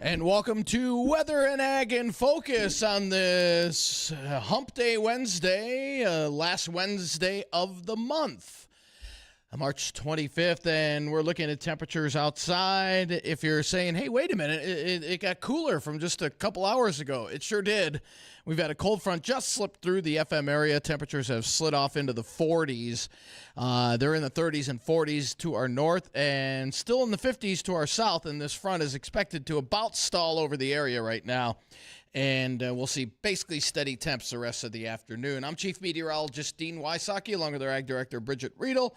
And welcome to Weather and Ag in Focus on this Hump Day Wednesday, last Wednesday of the month, March 25th, and we're looking at temperatures outside. If you're saying, hey, wait a minute, it got cooler from just a couple hours ago, it sure did. We've had a cold front just slipped through the FM area. Temperatures have slid off into the 40s. They're in the 30s and 40s to our north and still in the 50s to our south, and this front is expected to about stall over the area right now. And we'll see basically steady temps the rest of the afternoon. I'm Chief Meteorologist Dean Wysocki, along with our Ag Director Bridgette Readel.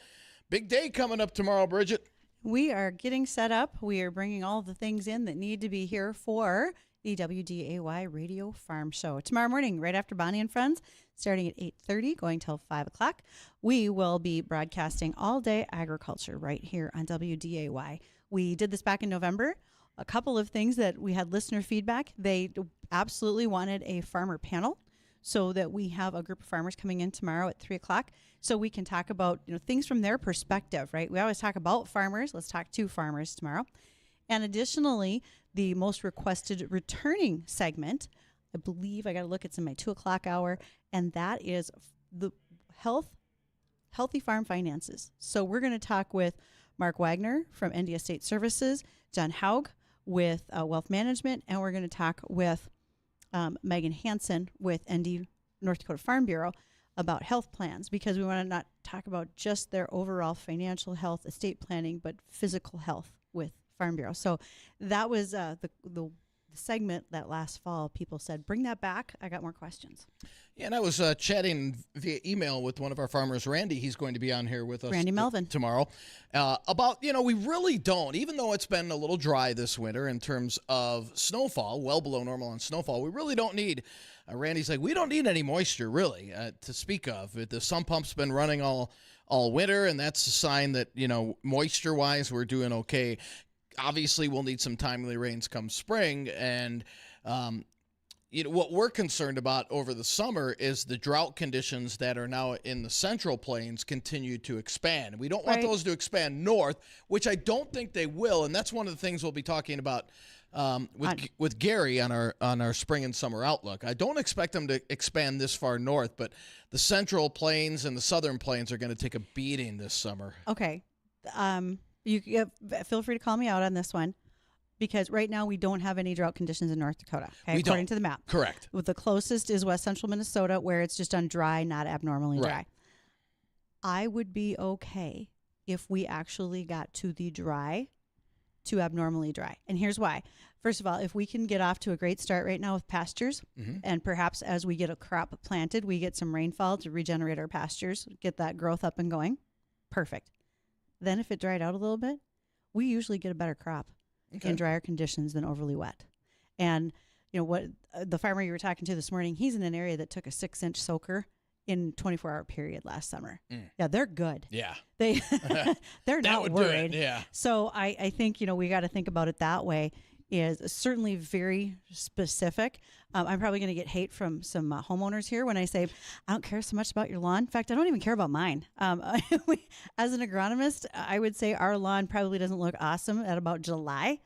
Big day coming up tomorrow, Bridgette. We are getting set up. We are bringing all the things in that need to be here for the WDAY Radio Farm Show. Tomorrow morning, right after Bonnie and Friends, starting at 8:30, going till 5 o'clock, we will be broadcasting all day agriculture right here on WDAY. We did this back in November. A couple of things that we had listener feedback. They absolutely wanted a farmer panel, so that we have a group of farmers coming in tomorrow at 3 o'clock so we can talk about things from their perspective, right? We always talk about farmers. Let's talk to farmers tomorrow. And additionally, the most requested returning segment, I believe I got to look, it's in my 2 o'clock hour, and that is the healthy farm finances. So we're going to talk with Mark Wagner from ND Estate Services, John Haug with Wealth Management, and we're going to talk with Megan Hansen with ND North Dakota Farm Bureau about health plans, because we want to not talk about just their overall financial health, estate planning, but physical health with Farm Bureau. So that was the segment that last fall. People said, bring that back. I got more questions. Yeah, and I was chatting via email with one of our farmers, Randy. He's going to be on here with us Randy Melvin tomorrow about, we really don't, even though it's been a little dry this winter in terms of snowfall, well below normal on snowfall, we really don't need, Randy's like, we don't need any moisture really to speak of. The sump pump's been running all winter, and that's a sign that, moisture-wise, we're doing okay. Obviously, we'll need some timely rains come spring, and what we're concerned about over the summer is the drought conditions that are now in the Central Plains continue to expand. We don't want those to expand north, which I don't think they will, and that's one of the things we'll be talking about with Gary on our spring and summer outlook. I don't expect them to expand this far north, but the Central Plains and the Southern Plains are going to take a beating this summer. Okay. You feel free to call me out on this one, because right now we don't have any drought conditions in North Dakota, according to the map. Correct. The closest is west central Minnesota, where it's just on dry, not abnormally dry. I would be okay if we actually got to the dry to abnormally dry. And here's why. First of all, if we can get off to a great start right now with pastures, and perhaps as we get a crop planted, we get some rainfall to regenerate our pastures, get that growth up and going, perfect. Then if it dried out a little bit, we usually get a better crop in drier conditions than overly wet. And what the farmer you were talking to this morning, he's in an area that took a 6-inch soaker in 24-hour period last summer. Yeah, they're good. Yeah. They're not worried. Yeah. So I think, we got to think about it that way. Is certainly very specific. I'm probably going to get hate from some homeowners here when I say, I don't care so much about your lawn. In fact, I don't even care about mine. As an agronomist, I would say our lawn probably doesn't look awesome at about July.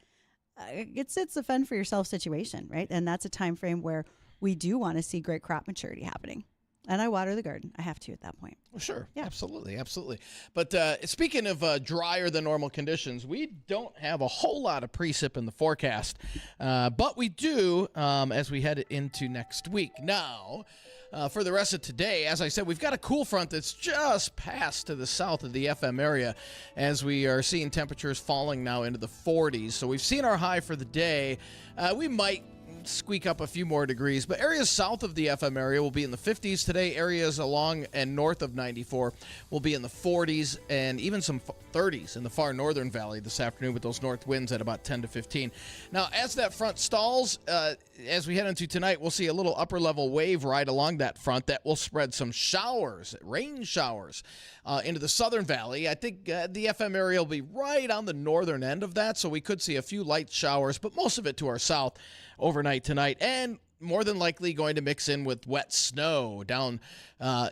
It's a fend for yourself situation, right? And that's a time frame where we do want to see great crop maturity happening. And I water the garden. I have to at that point. Well, sure. Yeah. Absolutely. But speaking of drier than normal conditions, we don't have a whole lot of precip in the forecast. But we do as we head into next week. Now, for the rest of today, as I said, we've got a cool front that's just passed to the south of the FM area as we are seeing temperatures falling now into the 40s. So we've seen our high for the day. We might squeak up a few more degrees, but areas south of the FM area will be in the 50s today. Areas along and north of 94 will be in the 40s and even some 30s in the far northern valley this afternoon, with those north winds at about 10 to 15. Now, as that front stalls, as we head into tonight, we'll see a little upper level wave right along that front that will spread some showers, rain showers, into the southern valley. I think the FM area will be right on the northern end of that, so we could see a few light showers, but most of it to our south overnight tonight, and more than likely going to mix in with wet snow down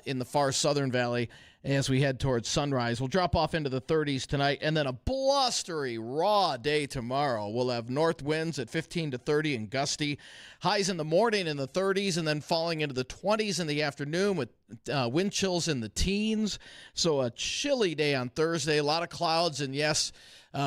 in the far southern valley as we head towards sunrise. We'll drop off into the 30s tonight, and then a blustery, raw day tomorrow. We'll have north winds at 15 to 30 and gusty. Highs in the morning in the 30s, and then falling into the 20s in the afternoon with wind chills in the teens. So a chilly day on Thursday. A lot of clouds, and yes,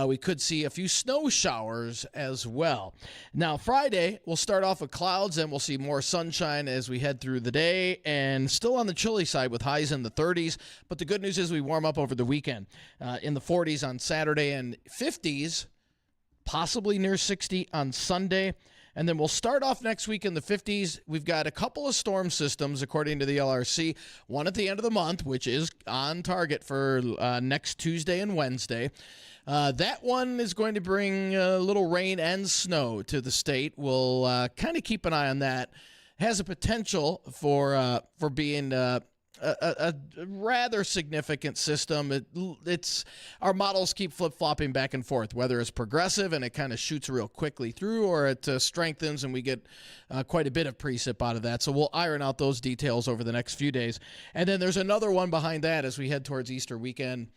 we could see a few snow showers as well. Now, Friday, we'll start off with clouds, and we'll see more sunshine as we head through the day, and still on the chilly side with highs in the 30s. But the good news is we warm up over the weekend in the 40s on Saturday and 50s, possibly near 60 on Sunday. And then we'll start off next week in the 50s. We've got a couple of storm systems, according to the LRC. One at the end of the month, which is on target for next Tuesday and Wednesday. That one is going to bring a little rain and snow to the state. We'll kind of keep an eye on that. Has a potential for being a rather significant system. It's our models keep flip-flopping back and forth, whether it's progressive and it kind of shoots real quickly through, or it strengthens and we get quite a bit of precip out of that. So we'll iron out those details over the next few days. And then there's another one behind that as we head towards Easter weekend.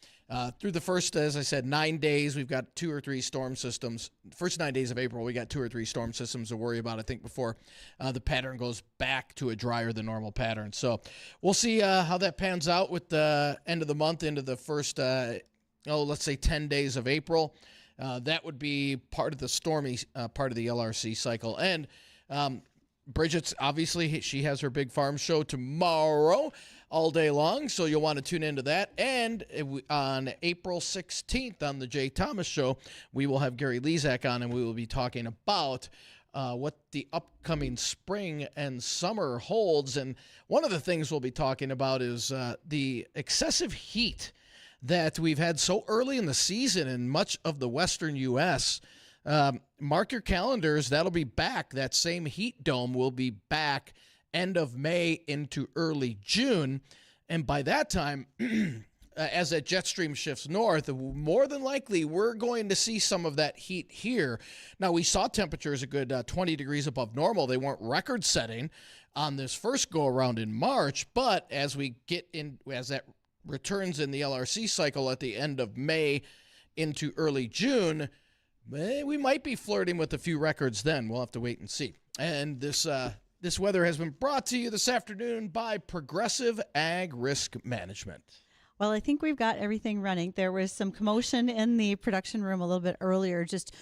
Through the first, as I said, 9 days, we've got 2 or 3 storm systems. First 9 days of April, we got 2 or 3 storm systems to worry about, I think, before the pattern goes back to a drier than normal pattern. So we'll see how that pans out with the end of the month into the first, let's say 10 days of April. That would be part of the stormy part of the LRC cycle. And Bridgette's, obviously, she has her big farm show tomorrow all day long, so you'll want to tune into that. And on April 16th on the Jay Thomas Show, we will have Gary Lezak on, and we will be talking about what the upcoming spring and summer holds. And one of the things we'll be talking about is the excessive heat that we've had so early in the season in much of the western U.S. Mark your calendars. That'll be back. That same heat dome will be back end of May into early June. And by that time, as that jet stream shifts north, more than likely we're going to see some of that heat here. Now, we saw temperatures a good 20 degrees above normal. They weren't record setting on this first go around in March, but as we get in, as that returns in the LRC cycle at the end of May into early June, we might be flirting with a few records then. We'll have to wait and see. And this weather has been brought to you this afternoon by Progressive Ag Risk Management. Well, I think we've got everything running. There was some commotion in the production room a little bit earlier, just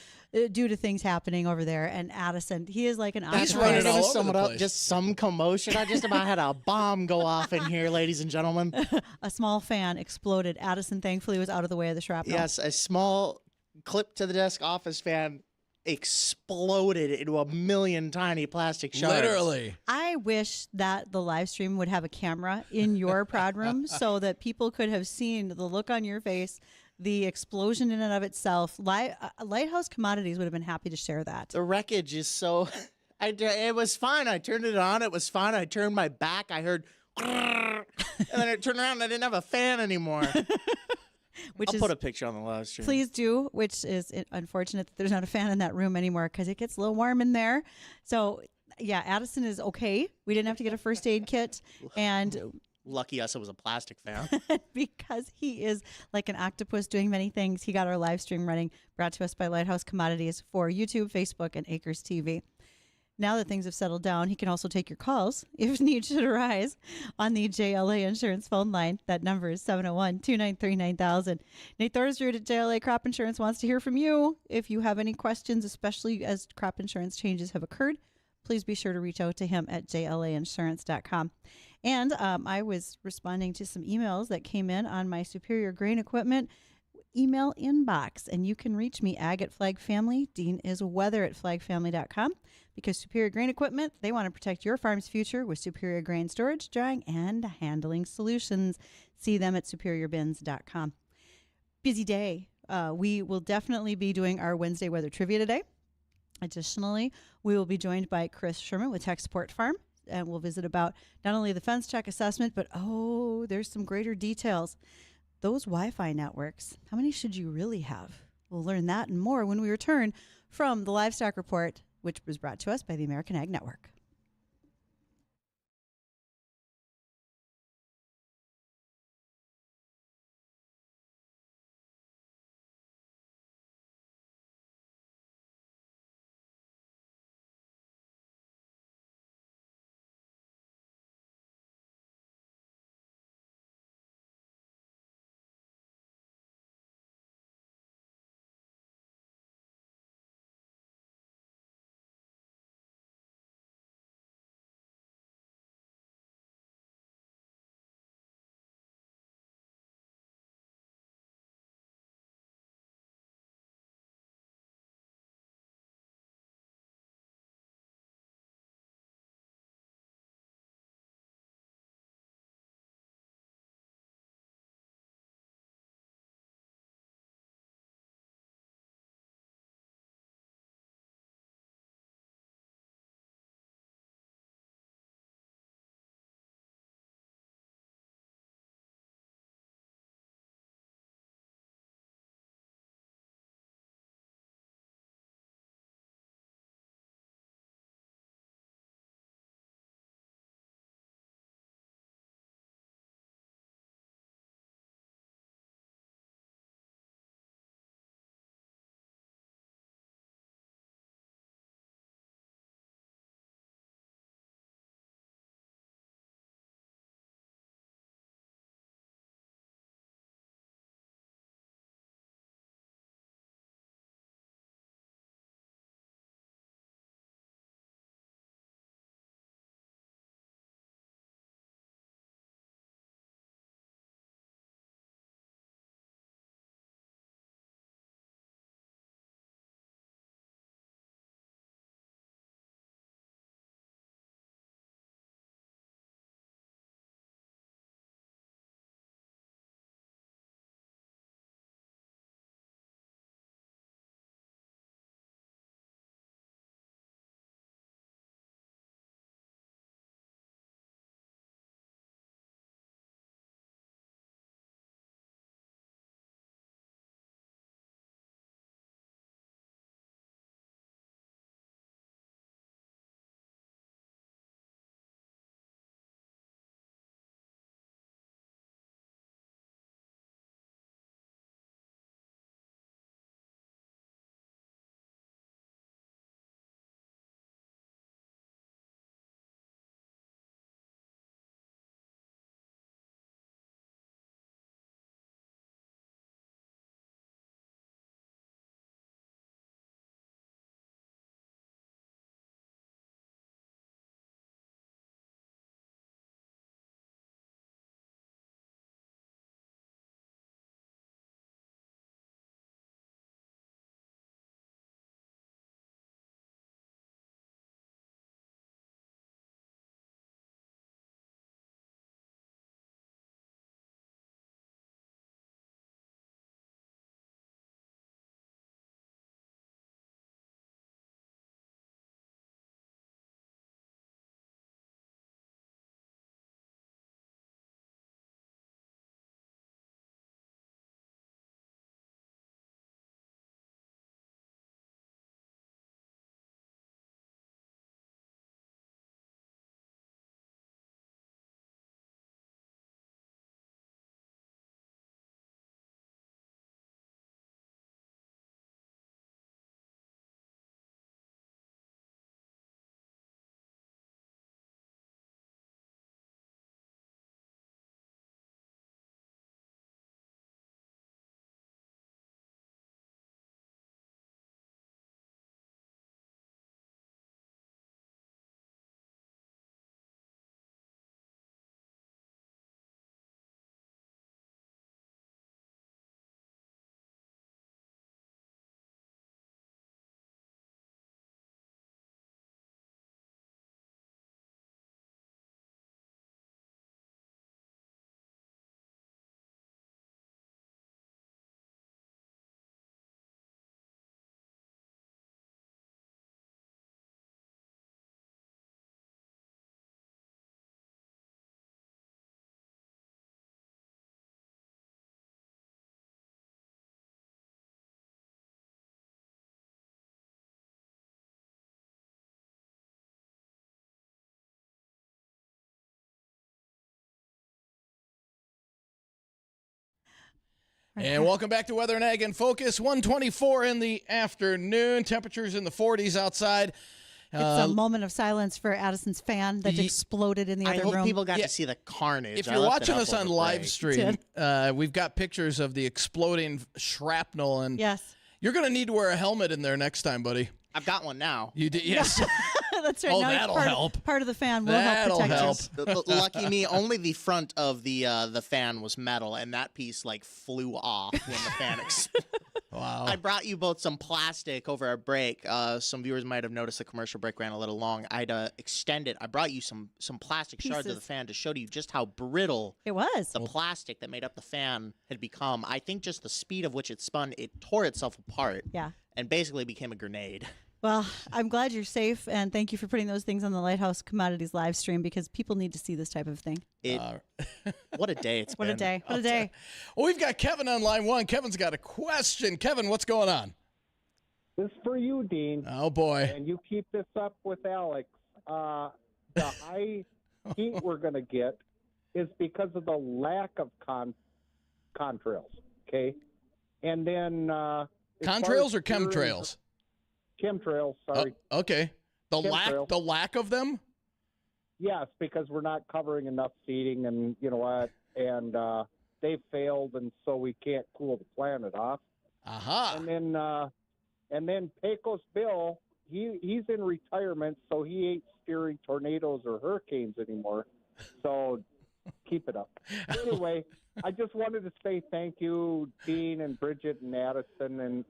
due to things happening over there. And Addison, he is like an He's running all over the place. Just some commotion. I just about had a bomb go off in here, ladies and gentlemen. A small fan exploded. Addison, thankfully, was out of the way of the shrapnel. Yes, a small clip to the desk office fan exploded into a million tiny plastic shards. Literally. I wish that the live stream would have a camera in your prod room so that people could have seen the look on your face, the explosion in and of itself. Lighthouse Commodities would have been happy to share that. The wreckage is so... it was fine. I turned it on. It was fine. I turned my back. I heard... and then I turned around and I didn't have a fan anymore. I'll put a picture on the live stream. Please do, which is unfortunate that there's not a fan in that room anymore because it gets a little warm in there. So, yeah, Addison is okay. We didn't have to get a first aid kit. And lucky us, it was a plastic fan. because he is like an octopus doing many things, he got our live stream running, brought to us by Lighthouse Commodities for YouTube, Facebook, and Acres TV. Now that things have settled down, he can also take your calls if need should arise on the JLA Insurance phone line. That number is 701-293-9000. Nate Thorsrud at JLA Crop Insurance wants to hear from you. If you have any questions, especially as crop insurance changes have occurred, please be sure to reach out to him at jlainsurance.com. And I was responding to some emails that came in on my Superior Grain Equipment email inbox, and you can reach me, ag at Flag Family. Dean is weather at flagfamily.com, because Superior Grain Equipment, they want to protect your farm's future with Superior Grain storage, drying, and handling solutions. See them at superiourbins.com. Busy day. We will definitely be doing our Wednesday weather trivia today. Additionally, we will be joined by Chris Sherman with Tech Support Farm, and we'll visit about not only the fence check assessment, but there's some greater details. Those Wi-Fi networks, how many should you really have? We'll learn that and more when we return from the Livestock Report, which was brought to us by the American Ag Network. And welcome back to Weather and Ag in Focus. 124 in the afternoon. Temperatures in the 40s outside. It's a moment of silence for Addison's fan that exploded in the other I hope room. people got to see the carnage. If you're watching us on live stream, we've got pictures of the exploding shrapnel, and you're going to need to wear a helmet in there next time, buddy. I've got one now. You did, yes. That's right. Oh, now that'll help. Part of the fan will That'll help protect you. Lucky me, only the front of the fan was metal, and that piece flew off when the fan exploded. Wow. I brought you both some plastic over our break. Some viewers might have noticed the commercial break ran a little long. I'd extend it. I brought you some plastic shards of the fan to show you just how brittle it was. The plastic that made up the fan had become. I think just the speed of which it spun, it tore itself apart. Yeah. And basically became a grenade. Well, I'm glad you're safe, and thank you for putting those things on the Lighthouse Commodities live stream because people need to see this type of thing. What a day it's been. What a day. What a day. Well, we've got Kevin on line one. Kevin's got a question. Kevin, what's going on? This is for you, Dean. Oh, boy. And you keep this up with Alex. The high heat we're going to get is because of the lack of contrails, okay? And then... contrails or chemtrails? Chemtrails, sorry. Okay. The lack of them? Yes, because we're not covering enough seating, and you know what? And they failed, and so we can't cool the planet off. Aha. And then Pecos Bill, he's in retirement, so he ain't steering tornadoes or hurricanes anymore. So keep it up. Anyway, I just wanted to say thank you, Dean and Bridgette and Addison. And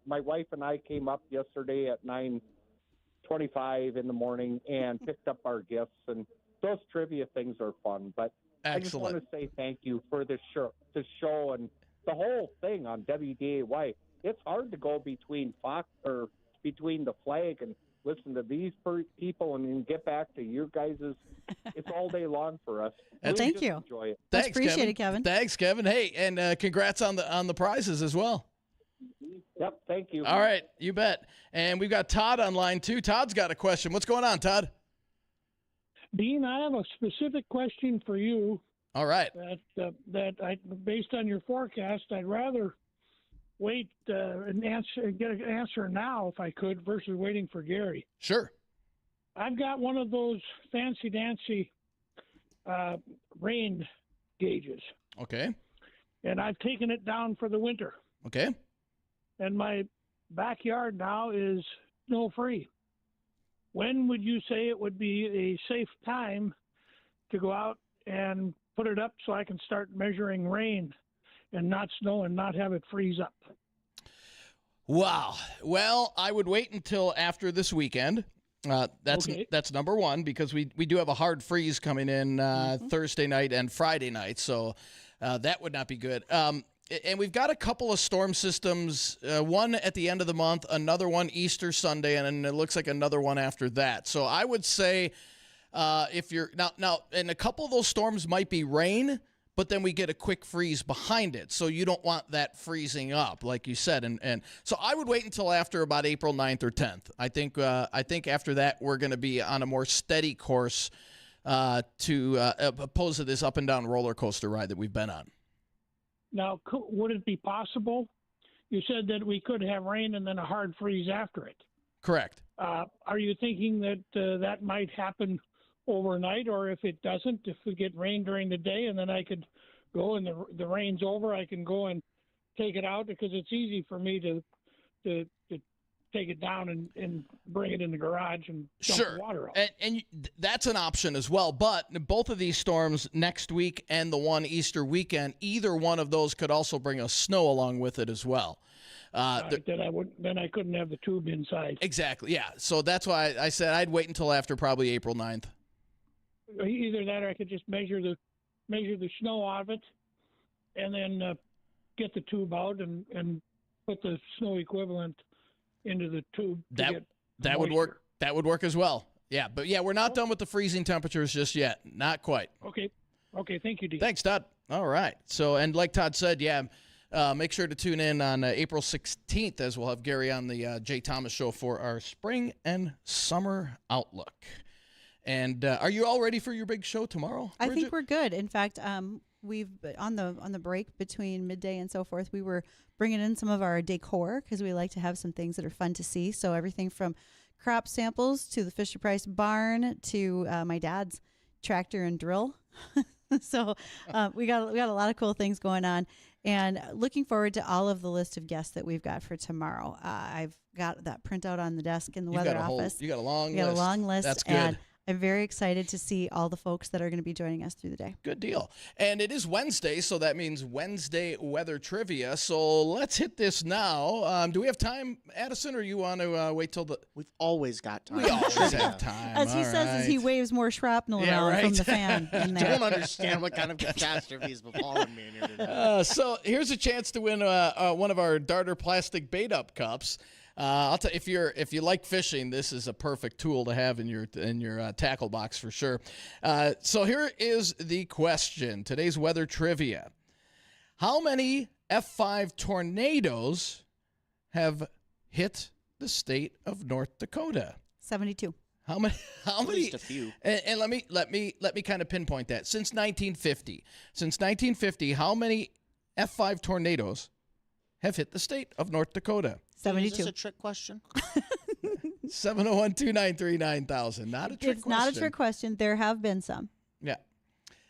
my wife and I came up yesterday at 9:25 in the morning and picked up our gifts. And those trivia things are fun. But excellent. I just want to say thank you for the show and the whole thing on WDAY. It's hard to go between Fox or between the flag and listen to these people and then get back to you guys. It's all day long for us. Thank you. Enjoy it. Thanks, appreciate it, Kevin. Thanks, Kevin. Hey, and congrats on the prizes as well. Yep, thank you. All right, you bet. And we've got Todd on line two. Todd's got a question. What's going on, Todd? Dean, I have a specific question for you. All right. Based on your forecast, I'd rather wait and get an answer now if I could versus waiting for Gary. Sure. I've got one of those fancy-dancy rain gauges. Okay. And I've taken it down for the winter. Okay. And my backyard now is snow-free. When would you say it would be a safe time to go out and put it up so I can start measuring rain and not snow and not have it freeze up? Wow. Well, I would wait until after this weekend. That's number one, because we do have a hard freeze coming in Thursday night and Friday night, so that would not be good. And we've got a couple of storm systems, one at the end of the month, another one Easter Sunday, and then it looks like another one after that. So I would say if you're now, and a couple of those storms might be rain, but then we get a quick freeze behind it. So you don't want that freezing up, like you said. And so I would wait until after about April 9th or 10th. I think after that we're going to be on a more steady course to opposed to this up and down roller coaster ride that we've been on. Now, would it be possible? You said that we could have rain and then a hard freeze after it. Correct. Are you thinking that that might happen overnight, or if it doesn't, if we get rain during the day and then I could go and the rain's over, I can go and take it out, because it's easy for me to take it down and bring it in the garage and dump the water out. And that's an option as well. But both of these storms next week and the one Easter weekend, either one of those could also bring us snow along with it as well. Then I couldn't have the tube inside. Exactly, yeah. So that's why I said I'd wait until after probably April 9th. Either that, or I could just measure the snow out of it, and then get the tube out and put the snow equivalent into the tube. That would work. That would work as well. Yeah, but yeah, we're not done with the freezing temperatures just yet. Not quite. Okay. Thank you, Dean. Thanks, Todd. All right. So, and like Todd said, yeah, make sure to tune in on April 16th, as we'll have Gary on the Jay Thomas Show for our spring and summer outlook. And are you all ready for your big show tomorrow, Bridgette? I think we're good. In fact, we've on the break between midday and so forth, we were bringing in some of our decor because we like to have some things that are fun to see. So everything from crop samples to the Fisher Price barn to my dad's tractor and drill. So we got a lot of cool things going on, and looking forward to all of the list of guests that we've got for tomorrow. I've got that printout on the desk in the weather office. You got a long list. We got a long list. That's good. And I'm very excited to see all the folks that are going to be joining us through the day. Good deal. And it is Wednesday, so that means Wednesday weather trivia. So let's hit this now. Do we have time, Addison, or you want to wait till the... We've always got time. We always have time. As he says, as he waves more shrapnel around from the fan in I there. don't understand what kind of catastrophe is befalling me in here today. So here's a chance to win one of our Darter plastic bait up cups. I'll tell you, if you like fishing, this is a perfect tool to have in your tackle box for sure. So here is the question. Today's weather trivia. How many F5 tornadoes have hit the state of North Dakota? 72. How many? At least a few. And let me kind of pinpoint that. Since 1950. Since 1950, how many F5 tornadoes have hit the state of North Dakota? 72. Is this a trick question? 701-293-9000. Not a trick question. It's not a trick question. There have been some. Yeah.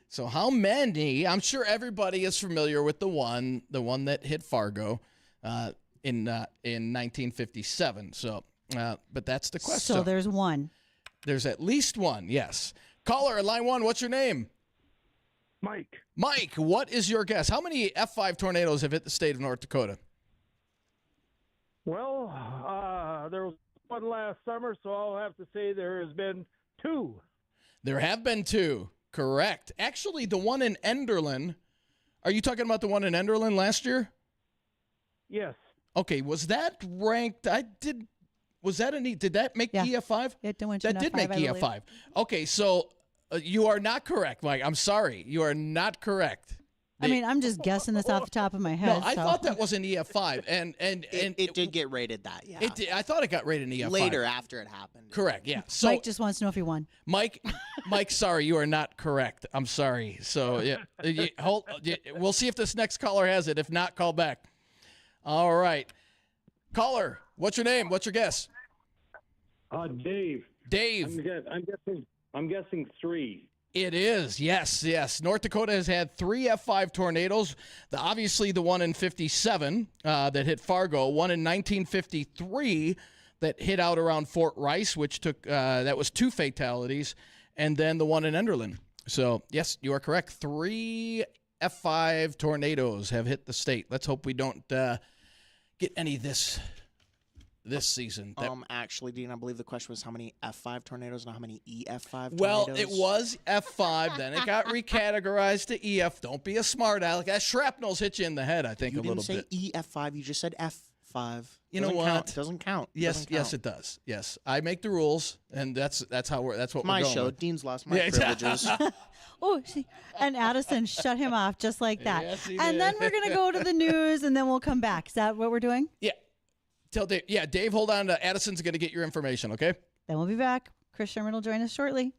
So how many? I'm sure everybody is familiar with the one that hit Fargo in 1957. So, but that's the question. So there's one. There's at least one. Yes. Caller, line one. What's your name? Mike. Mike. What is your guess? How many F5 tornadoes have hit the state of North Dakota? Well, there was one last summer, so I'll have to say there has been two. There have been two. Correct. Actually, the one in Enderlin. Are you talking about the one in Enderlin last year? Yes. Okay. Was that ranked? Was that did that make Yeah. EF5? It went That to did F5, make I believe. EF5. Okay. So you are not correct, Mike. I'm sorry. You are not correct. I mean, I'm just guessing this off the top of my head. No, I so. thought that was an EF5, and It did get rated that, yeah. It did, I thought it got rated an EF5 Later after it happened. Correct. Yeah. So Mike just wants to know if he won. Mike, sorry, you are not correct. I'm sorry. So yeah, we'll see if this next caller has it. If not, call back. All right, caller, what's your name? What's your guess? Dave. Dave. I'm guessing three. It is, yes. North Dakota has had three F5 tornadoes. Obviously, the one in 57 that hit Fargo, one in 1953 that hit out around Fort Rice, which that was two fatalities, and then the one in Enderlin. So, yes, you are correct. Three F5 tornadoes have hit the state. Let's hope we don't get any this season. Actually, Dean, I believe the question was how many F5 tornadoes and how many EF5 tornadoes? Well, it was F5, then it got recategorized to EF. Don't be a smart aleck. That shrapnel's hit you in the head, I think, You a little didn't bit. say EF5, you just said F5. You know Doesn't what? Count. Doesn't count. Yes, it does. Yes, I make the rules, and that's what we're My going show. with. Dean's lost my Yeah, privileges. Oh, and Addison shut him off just like that. Yes, he and did. then we're going to go to the news, and then we'll come back. Is that what we're doing? Yeah. Tell Dave. Yeah, Dave, hold on. Addison's going to get your information, okay? Then we'll be back. Chris Sherman will join us shortly.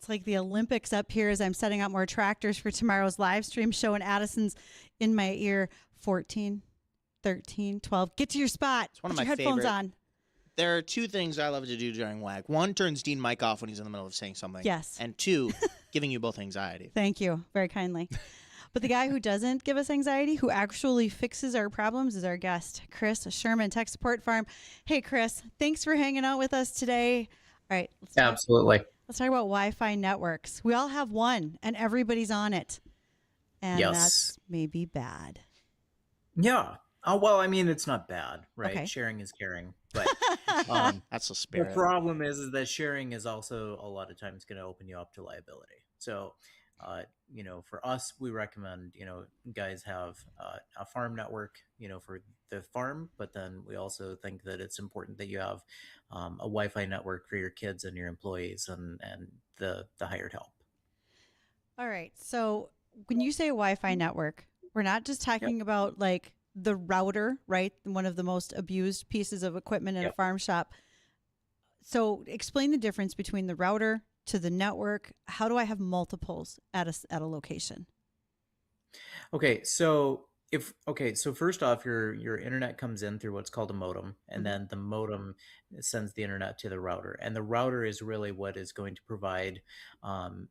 like the Olympics up here as I'm setting up more tractors for tomorrow's live stream show, and Addison's in my ear. 14, 13, 12. Get to your spot. It's one of Put my your headphones favorite. on. There are two things I love to do during WAG. One, turns Dean Mike off when he's in the middle of saying something. Yes. And two, giving you both anxiety. Thank you very kindly. But the guy who doesn't give us anxiety, who actually fixes our problems, is our guest, Chris Sherman, Tech Support Farm. Hey, Chris, thanks for hanging out with us today. All right. Absolutely. Let's talk about Wi-Fi networks. We all have one, and everybody's on it. And Yes. that's maybe bad. Yeah. Oh, well, I mean, it's not bad, right? Okay. Sharing is caring. But That's the the spirit. problem is that sharing is also a lot of times going to open you up to liability. So, for us, we recommend, guys have a farm network, for the farm, but then we also think that it's important that you have a Wi-Fi network for your kids and your employees and the hired help. All right. So when you say Wi-Fi network, we're not just talking about like the router, right? One of the most abused pieces of equipment in a farm shop. So explain the difference between the router to the network. How do I have multiples at a location? Okay, so first off, your internet comes in through what's called a modem, and then the modem sends the internet to the router, and the router is really what is going to provide, the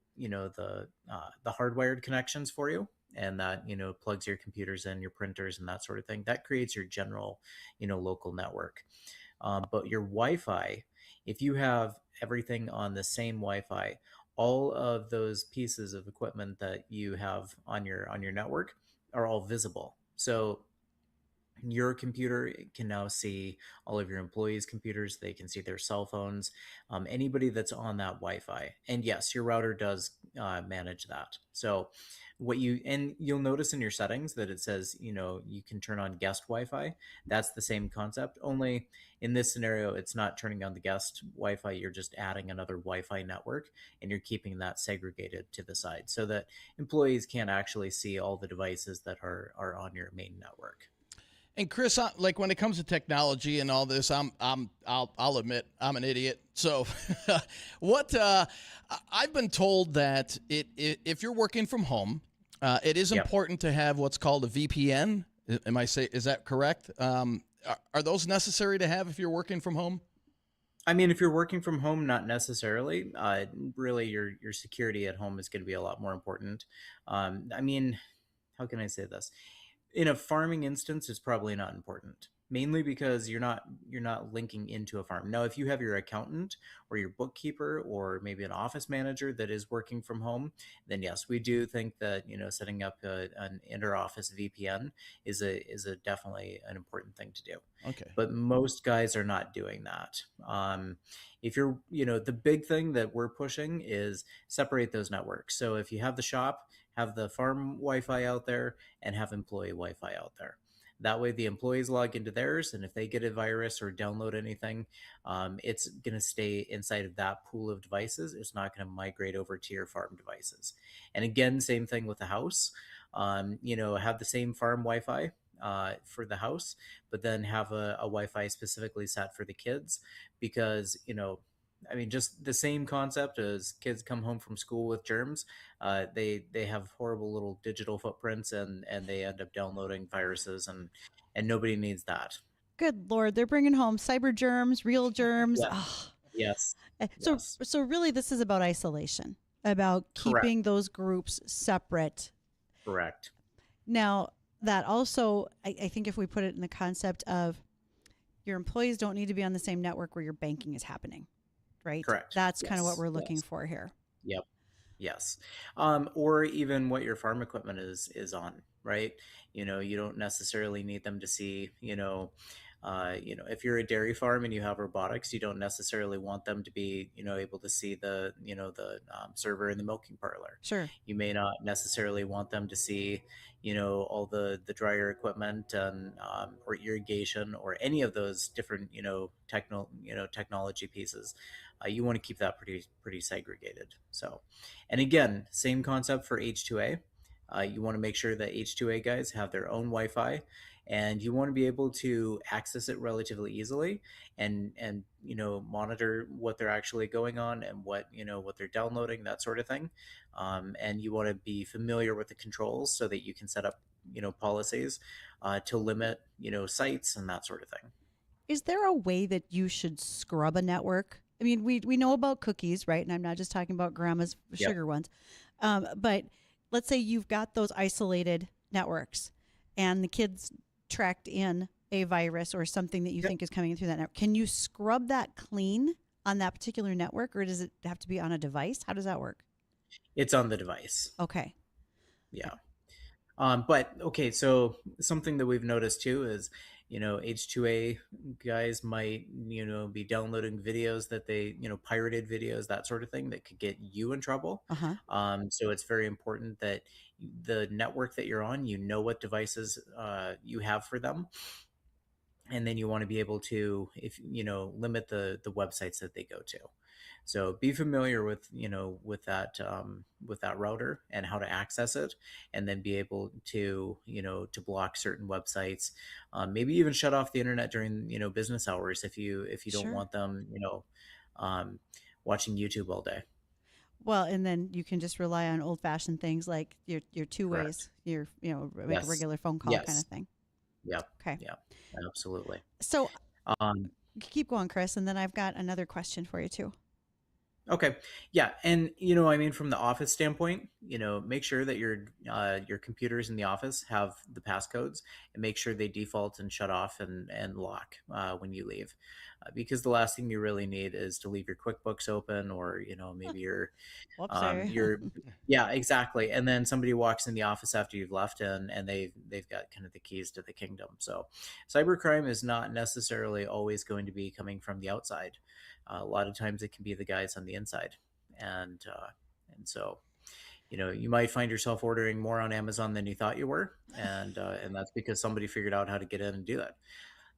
hardwired connections for you, and that plugs your computers in, your printers, and that sort of thing. That creates your general, local network. But your Wi-Fi, if you have everything on the same Wi-Fi, all of those pieces of equipment that you have on your network are all visible. So your computer can now see all of your employees' computers. They can see their cell phones, anybody that's on that Wi-Fi. And yes, your router does manage that. So you'll notice in your settings that it says, you can turn on guest Wi-Fi. That's the same concept. Only in this scenario, it's not turning on the guest Wi-Fi. You're just adding another Wi-Fi network, and you're keeping that segregated to the side so that employees can't actually see all the devices that are on your main network. And Chris, like when it comes to technology and all this, I'll admit I'm an idiot. So, I've been told that if you're working from home, it is important to have what's called a VPN. Is that correct? Are those necessary to have if you're working from home? I mean, if you're working from home, not necessarily. Really, your security at home is going to be a lot more important. I mean, how can I say this? In a farming instance, it's probably not important, mainly because you're not linking into a farm. Now, if you have your accountant or your bookkeeper or maybe an office manager that is working from home, then yes, we do think that setting up an inter-office VPN is a definitely an important thing to do. Okay. But most guys are not doing that. If you're, the big thing that we're pushing is separate those networks. So if you have the shop, have the farm Wi-Fi out there, and have employee Wi-Fi out there. That way the employees log into theirs, and if they get a virus or download anything, it's going to stay inside of that pool of devices. It's not going to migrate over to your farm devices. And again, same thing with the house. Have the same farm Wi-Fi for the house, but then have a Wi-Fi specifically set for the kids, because just the same concept as kids come home from school with germs. They have horrible little digital footprints, and they end up downloading viruses, and nobody needs that. Good Lord, they're bringing home cyber germs, real germs. Yeah. Oh. Yes. So really, this is about isolation, about keeping those groups separate. Correct. Now, that also, I think if we put it in the concept of your employees don't need to be on the same network where your banking is happening, right? Correct. That's kind of what we're looking for here. Yep. Yes. Or even what your farm equipment is on, right? You don't necessarily need them to see, if you're a dairy farm and you have robotics, you don't necessarily want them to be, able to see the server in the milking parlor. Sure. You may not necessarily want them to see, all the dryer equipment and or irrigation or any of those different, technology pieces. You want to keep that pretty segregated. So, and again, same concept for H2A. You want to make sure that H2A guys have their own Wi-Fi, and you want to be able to access it relatively easily, and monitor what they're actually going on, and what they're downloading, that sort of thing. And you want to be familiar with the controls so that you can set up policies to limit sites and that sort of thing. Is there a way that you should scrub a network? I mean, we know about cookies, right? And I'm not just talking about grandma's sugar ones. But let's say you've got those isolated networks and the kids tracked in a virus or something that you think is coming through that network. Can you scrub that clean on that particular network, or does it have to be on a device? How does that work? It's on the device. Okay. Yeah. But okay, so something that we've noticed too is, H2A guys might, be downloading videos that they, pirated videos, that sort of thing, that could get you in trouble. So it's very important that the network that you're on, what devices you have for them. And then you want to be able to, limit the websites that they go to. So be familiar with that router and how to access it, and then be able to to block certain websites. Maybe even shut off the internet during business hours if you don't want them watching YouTube all day. Well, and then you can just rely on old-fashioned things like your two ways, your make a regular phone call kind of thing. Yep. Okay. Yeah. Absolutely. So keep going, Chris, and then I've got another question for you too. Okay. Yeah. And, from the office standpoint, make sure that your computers in the office have the passcodes, and make sure they default and shut off and lock when you leave. Because the last thing you really need is to leave your QuickBooks open, or, maybe your, yeah, exactly. And then somebody walks in the office after you've left, and they've got kind of the keys to the kingdom. So cybercrime is not necessarily always going to be coming from the outside. A lot of times it can be the guys on the inside. And so, you might find yourself ordering more on Amazon than you thought you were. And that's because somebody figured out how to get in and do that.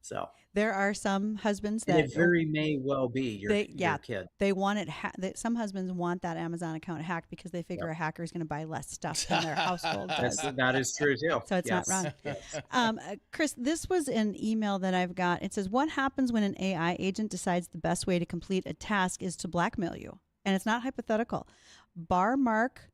So there are some husbands that it very may well be your kid. They want it. Some husbands want that Amazon account hacked because they figure a hacker is going to buy less stuff than their household does. That is true too. So it's not wrong. Chris, this was an email that I've got. It says, "What happens when an AI agent decides the best way to complete a task is to blackmail you?" And it's not hypothetical. Mark,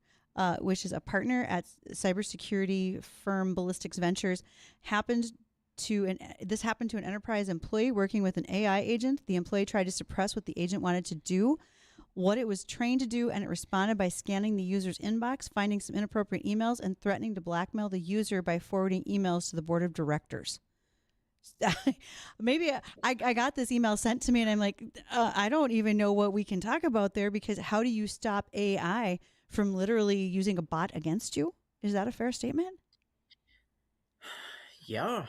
which is a partner at cybersecurity firm Ballistics Ventures, this happened to an enterprise employee working with an AI agent. The employee tried to suppress what the agent wanted to do, what it was trained to do, and it responded by scanning the user's inbox, finding some inappropriate emails, and threatening to blackmail the user by forwarding emails to the board of directors. Maybe I got this email sent to me, and I'm like, I don't even know what we can talk about there, because how do you stop AI from literally using a bot against you? Is that a fair statement? Yeah.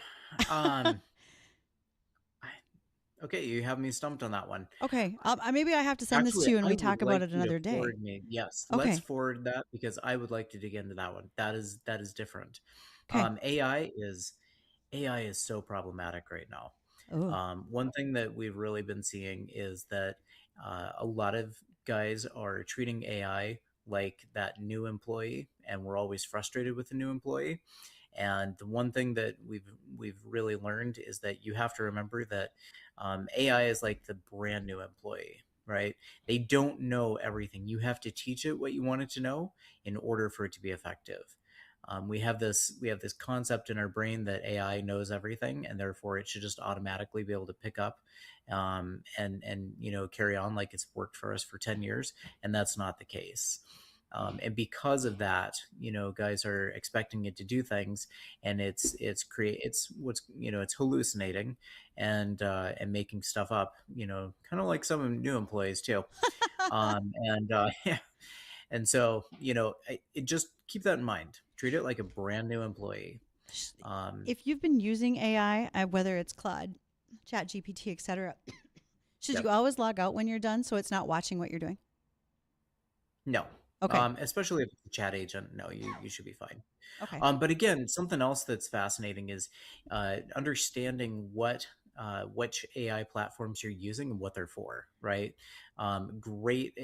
Okay, you have me stumped on that one. Okay, maybe I have to send this to you and we talk about it another day. Yes, okay. Let's forward that, because I would like to dig into that one. That is different. Okay. AI is so problematic right now. One thing that we've really been seeing is that a lot of guys are treating AI like that new employee, and we're always frustrated with the new employee. And the one thing that we've really learned is that you have to remember that AI is like the brand new employee, right? They don't know everything. You have to teach it what you want it to know in order for it to be effective. We have this concept in our brain that AI knows everything, and therefore it should just automatically be able to pick up and carry on like it's worked for us for 10 years, and that's not the case. And because of that, guys are expecting it to do things, and it's hallucinating and making stuff up, kind of like some new employees too. And so, it just keep that in mind. Treat it like a brand new employee. If you've been using AI, whether it's Claude, ChatGPT, etc., should you always log out when you're done so it's not watching what you're doing? No. Okay. Especially if it's a chat agent, no, you should be fine. Okay. But again, something else that's fascinating is understanding what which AI platforms you're using and what they're for, right? Great,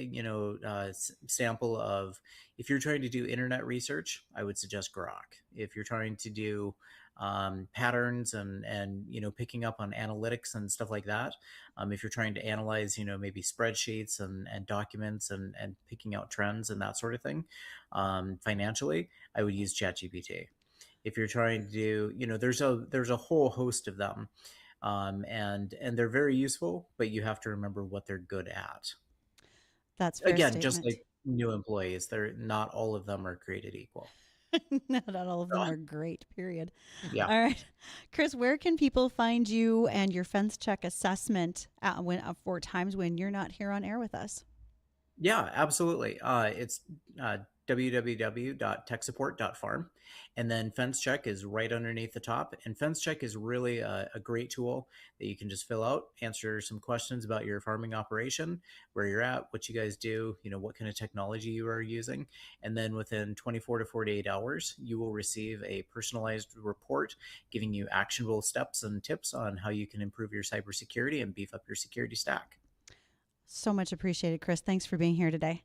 sample of, if you're trying to do internet research, I would suggest Grok. If you're trying to do patterns and picking up on analytics and stuff like that, if you're trying to analyze maybe spreadsheets and documents and picking out trends and that sort of thing, financially, I would use ChatGPT. If you're trying to do, there's a whole host of them, and they're very useful, but you have to remember what they're good at. That's fair Again, statement. just like new employees, they're not all of them are created equal. Not all of them are great, period. Yeah. All right. Chris, where can people find you and your fence check assessment for times when you're not here on air with us? Yeah, absolutely. It's www.techsupport.farm. And then Fence Check is right underneath the top. And Fence Check is really a great tool that you can just fill out, answer some questions about your farming operation, where you're at, what you guys do, what kind of technology you are using. And then within 24 to 48 hours, you will receive a personalized report giving you actionable steps and tips on how you can improve your cybersecurity and beef up your security stack. So much appreciated, Chris. Thanks for being here today.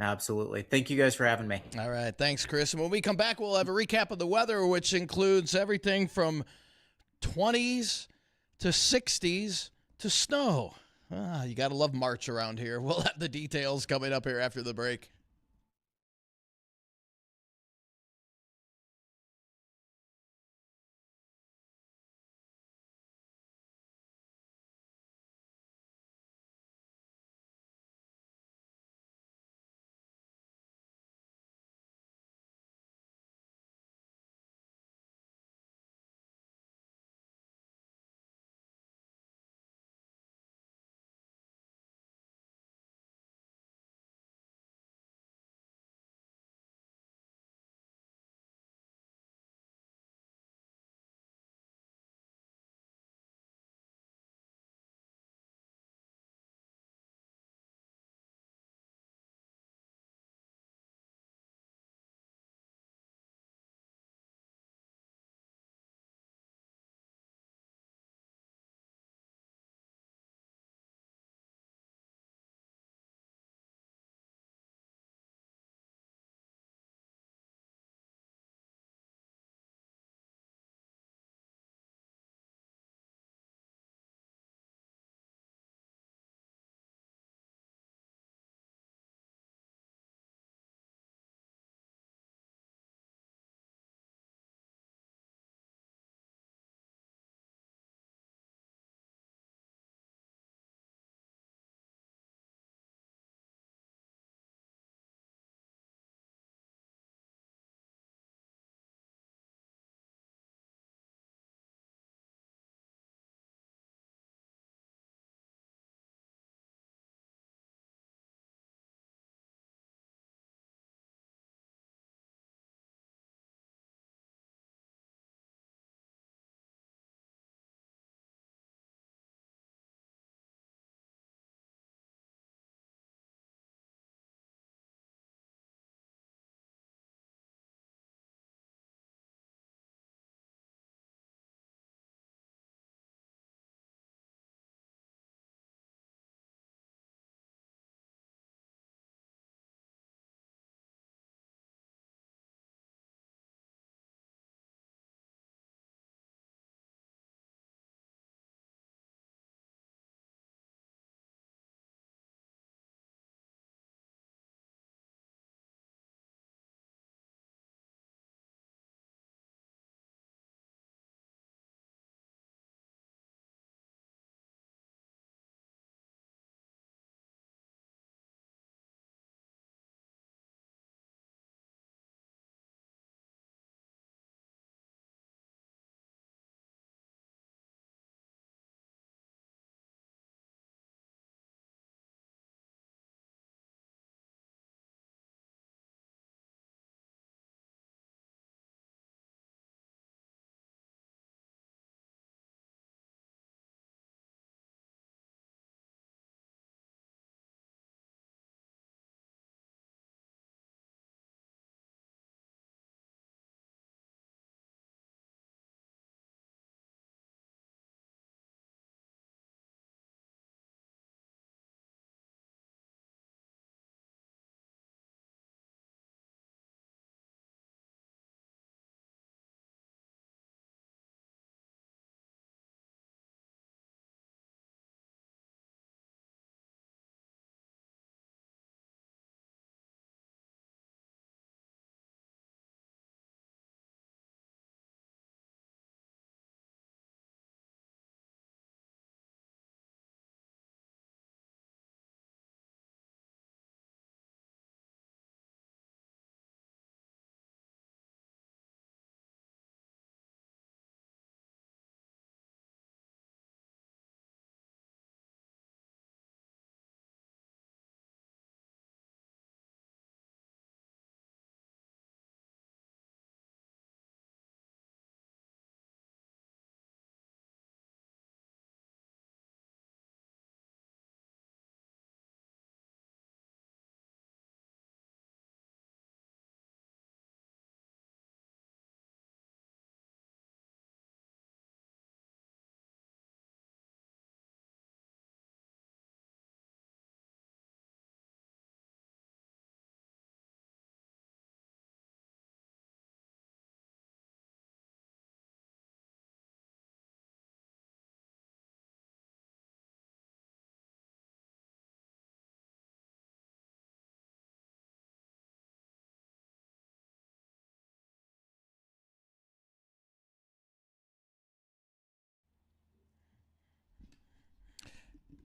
Absolutely. Thank you guys for having me. All right. Thanks, Chris. And when we come back, we'll have a recap of the weather, which includes everything from 20s to 60s to snow. You got to love March around here. We'll have the details coming up here after the break.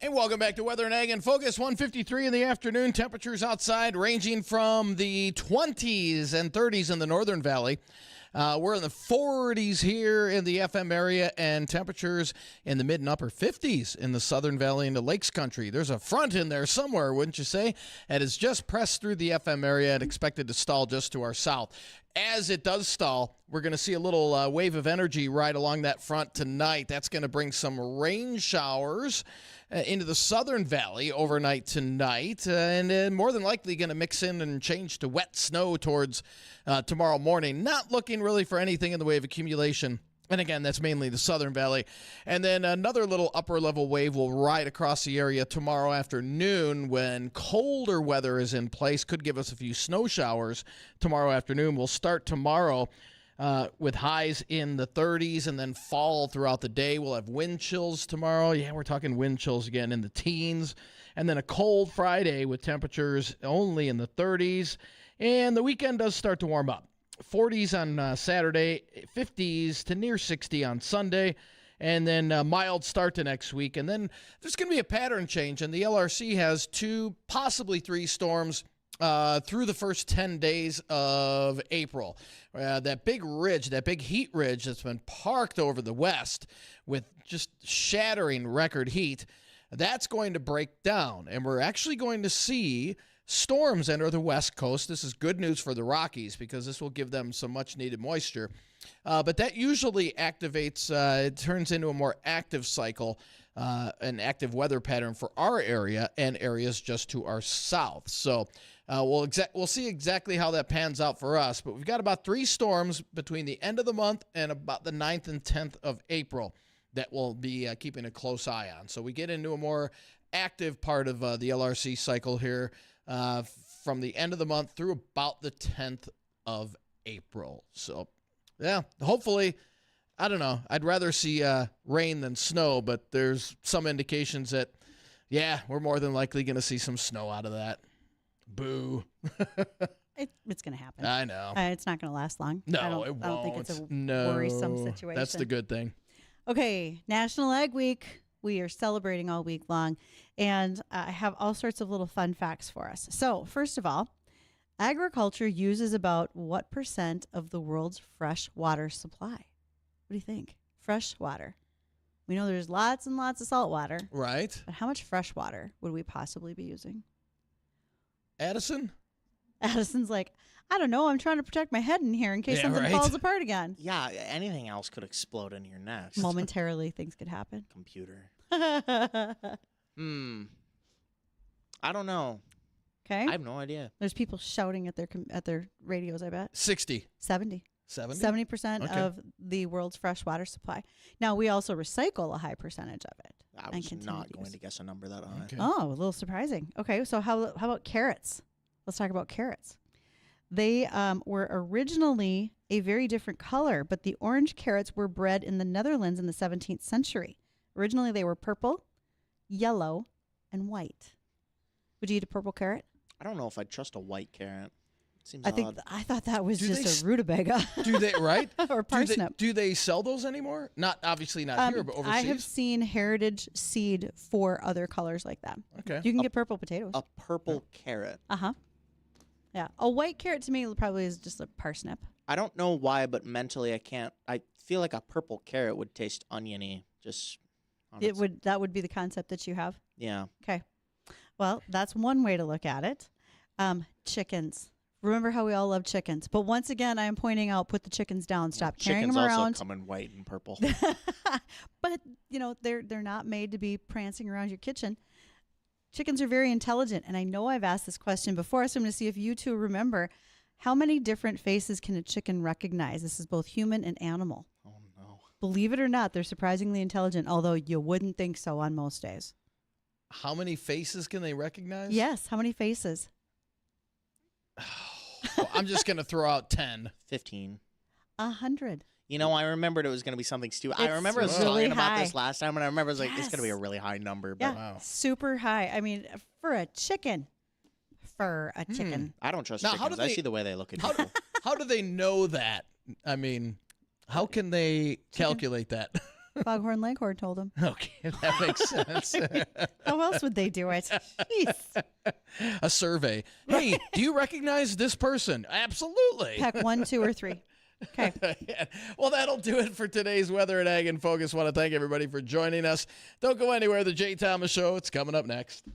Hey, welcome back to Weather and Ag in Focus. 1:53 in the afternoon. Temperatures outside ranging from the 20s and 30s in the Northern Valley. We're in the 40s here in the FM area, and temperatures in the mid and upper 50s in the Southern Valley and the Lakes Country. There's a front in there somewhere, wouldn't you say? It has just pressed through the FM area and expected to stall just to our south. As it does stall, we're going to see a little wave of energy right along that front tonight. That's going to bring some rain showers into the Southern Valley overnight tonight, and more than likely going to mix in and change to wet snow towards tomorrow morning. Not looking really for anything in the way of accumulation. And again, that's mainly the Southern Valley. And then another little upper level wave will ride across the area tomorrow afternoon when colder weather is in place. Could give us a few snow showers tomorrow afternoon. We'll start tomorrow with highs in the 30s and then fall throughout the day. We'll have wind chills tomorrow. Yeah, we're talking wind chills again in the teens. And then a cold Friday with temperatures only in the 30s. And the weekend does start to warm up. 40s on Saturday, 50s to near 60 on Sunday, and then a mild start to next week. And then there's going to be a pattern change, and the LRC has 2, possibly 3 storms through the first 10 days of April. That big ridge, that big heat ridge that's been parked over the west with just shattering record heat, that's going to break down, and we're actually going to see storms enter the west coast. This is good news for the Rockies because this will give them some much-needed moisture. But that usually activates, it turns into a more active cycle, an active weather pattern for our area and areas just to our south. So we'll see exactly how that pans out for us. But we've got about 3 storms between the end of the month and about the 9th and 10th of April that we'll be keeping a close eye on. So we get into a more active part of the LRC cycle here from the end of the month through about the 10th of April. So, yeah, hopefully, I don't know. I'd rather see rain than snow, but there's some indications that, yeah, we're more than likely going to see some snow out of that. Boo. It's going to happen. I know. It's not going to last long. No, I don't think it's a No, worrisome situation. That's the good thing. Okay, National Ag Week. We are celebrating all week long, and I have all sorts of little fun facts for us. So, first of all, agriculture uses about what % of the world's fresh water supply? What do you think? Fresh water. We know there's lots and lots of salt water. Right. But how much fresh water would we possibly be using? Addison? Addison's like, I don't know. I'm trying to protect my head in here in case something falls apart again. Yeah, anything else could explode in your nest. Momentarily, things could happen. Computer. I don't know. Okay. I have no idea. There's people shouting at their radios, I bet. 60. 70. 70? 70% of the world's fresh water supply. Now, we also recycle a high percentage of it. I was not going to guess a number that high. Okay. Oh, a little surprising. Okay, so how about carrots? Let's talk about carrots. They were originally a very different color, but the orange carrots were bred in the Netherlands in the 17th century. Originally, they were purple, yellow, and white. Would you eat a purple carrot? I don't know if I'd trust a white carrot. Seems odd. I thought that was just a rutabaga. Do they, right? Or parsnip. Do they sell those anymore? Obviously not here, but overseas? I have seen heritage seed for other colors like that. Okay. You can get purple potatoes. A purple carrot. Uh-huh. Yeah. A white carrot to me probably is just a parsnip. I don't know why, but mentally I feel like a purple carrot would taste oniony. That would be the concept that you have? Yeah. Okay. Well, that's one way to look at it. Chickens. Remember how we all love chickens. But once again, I am pointing out, put the chickens down. Stop carrying them around. Chickens also come in white and purple. But, they're not made to be prancing around your kitchen. Chickens are very intelligent. And I know I've asked this question before, so I'm going to see if you two remember. How many different faces can a chicken recognize? This is both human and animal. Oh, no. Believe it or not, they're surprisingly intelligent, although you wouldn't think so on most days. How many faces can they recognize? Yes. How many faces? Well, I'm just going to throw out 10. 15. 100. I remembered it was going to be something stupid. I It's remember us really talking about high. this last time, and I remember it's Yes. going to be a really high number. But Yeah, Wow. super high. I mean, for a chicken. I don't trust Now, how chickens. do I they- see the way they look at How, people. how do they know that? I mean, how can they calculate that? Foghorn Leghorn told him. Okay, that makes sense. How else would they do it? Jeez. A survey. Hey, do you recognize this person? Absolutely. Peck 1, 2, or 3. Okay. Well, that'll do it for today's Weather and Ag in Focus. Want to thank everybody for joining us. Don't go anywhere. The Jay Thomas Show, it's coming up next.